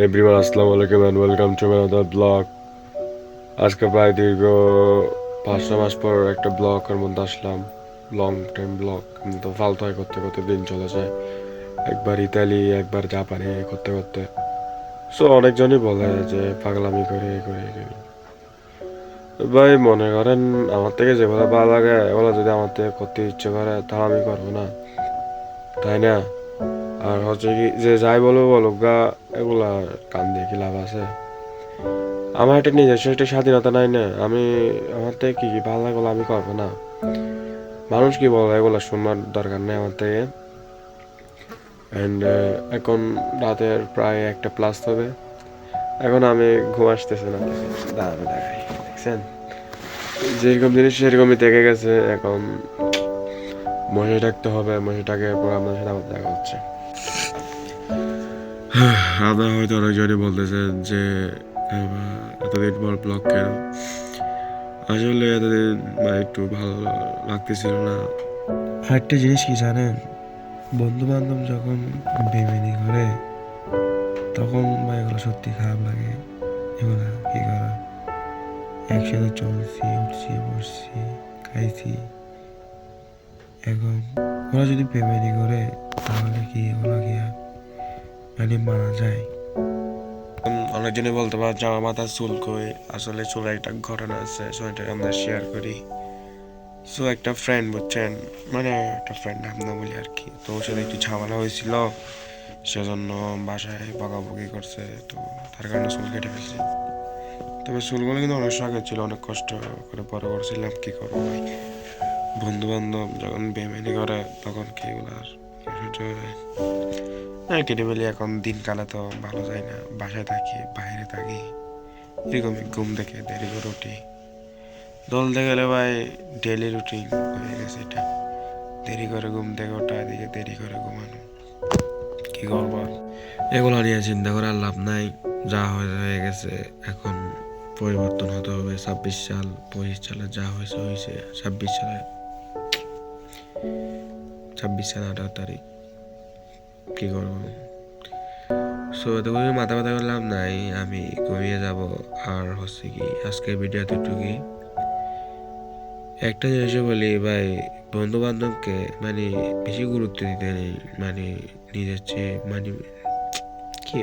Everyone আসসালামু আলাইকুম and welcome to my other blog. আজকে প্রায় দীর্ঘ 5 মাস পর একটা ব্লগের মধ্যে আসলাম। লং টাইম ব্লগ কিন্তু ফালতু হয় করতে করতে দিন চলে যায়, একবার ইতালি একবার জাপানে করতে করতে। সো অনেকজনই বলে যে পাগলামি করে এ করে এ করে। ভাই মনে করেন আমার থেকে যেগুলো ভালো লাগে এগুলো যদি আমার থেকে করতে ইচ্ছে করে তাহলে আমি করবো না, তাই না? আর হচ্ছে কি যে যাই বলবো বলুক গা, এগুলা কান দিয়ে কি লাভ আছে? আমার একটা নিজস্ব একটা স্বাধীনতা নাই না? আমি আমার থেকে কি কি ভালো লাগে আমি করবো না? মানুষ কি বলে এগুলো শোনার দরকার নেই আমার থেকে। অ্যান্ড এখন রাতের প্রায় 1টা প্লাস হবে। এখন আমি ঘুম আসতেছে না, দাঁড়াবে দেখাই দেখছেন, যেরকম জিনিস সেরকমই থেকে গেছে। এখন মশাই ডাকতে হবে, মশাই ডাকে পর আপনার সাথে আমার দেখা হচ্ছে। আপনারা হয়তো অনেকজনই বলতেছেন যে এতদিন পর ব্লগ কেন? আসলে এতদিন একটু ভালো লাগতেছিল না। আরেকটা জিনিস কি জানেন, বন্ধু বান্ধব যখন বেমেনি করে তখন এগুলো সত্যি খারাপ লাগে। এগুলা কি করা, একসাথে চলছি উঠছি বসছি খাইছি, এখন ওরা যদি বেমেনি করে তাহলে কি ওরা কি মানে মানা যায়? অনেকজনই বলতে পারে যে আমার মাথার চুল কই, আসলে চুলে একটা ঘটনা আছে, সো এটা আমরা শেয়ার করি। সো একটা ফ্রেন্ড বুঝছেন, মানে একটা ফ্রেন্ড নাম না বলি আর কি, তো ওর সাথে একটু ঝামেলা হয়েছিল, সেজন্য বাসায় বকাবকি করছে, তো তার কারণে চুল কেটে ফেলছে। তবে চুলগুলো কিন্তু অনেক শখ ছিল, অনেক কষ্ট করে বড় করছিলাম, কি করবো ভাই, বন্ধু বান্ধব যখন বেমেনি করে তখন কি এগুলো আর সহ্য হবে? কেটে ফেলি। এখন দিনকালে তো ভালো যায় না, বাসায় থাকি বাইরে থাকি, এরকমই ঘুম থেকে দেরি করে উঠি, বলতে গেলে ভাই ডেলি রুটিন হয়ে গেছে এটা। দেরি করে ঘুম থেকে ওঠা, এদিকে দেরি করে ঘুমানো, কি করবো আর? এগুলো নিয়ে চিন্তা করে আর লাভ নাই, যা হয়ে গেছে। এখন পরিবর্তন হতে হবে। 26 সাল, 25 সালে যা হয়েছে হয়েছে। 26 সালে 18 তারিখ, কি করবো? সো এত করে মাথা ব্যথা করলাম নাই, আমি ঘুমিয়ে যাব। আর হচ্ছে কি আজকের ভিডিও এতটুকুই। একটা জিনিস বলি ভাই, বন্ধু বান্ধবকে মানে বেশি গুরুত্ব দিতে নেই, মানে নিজের চেয়ে মানে কি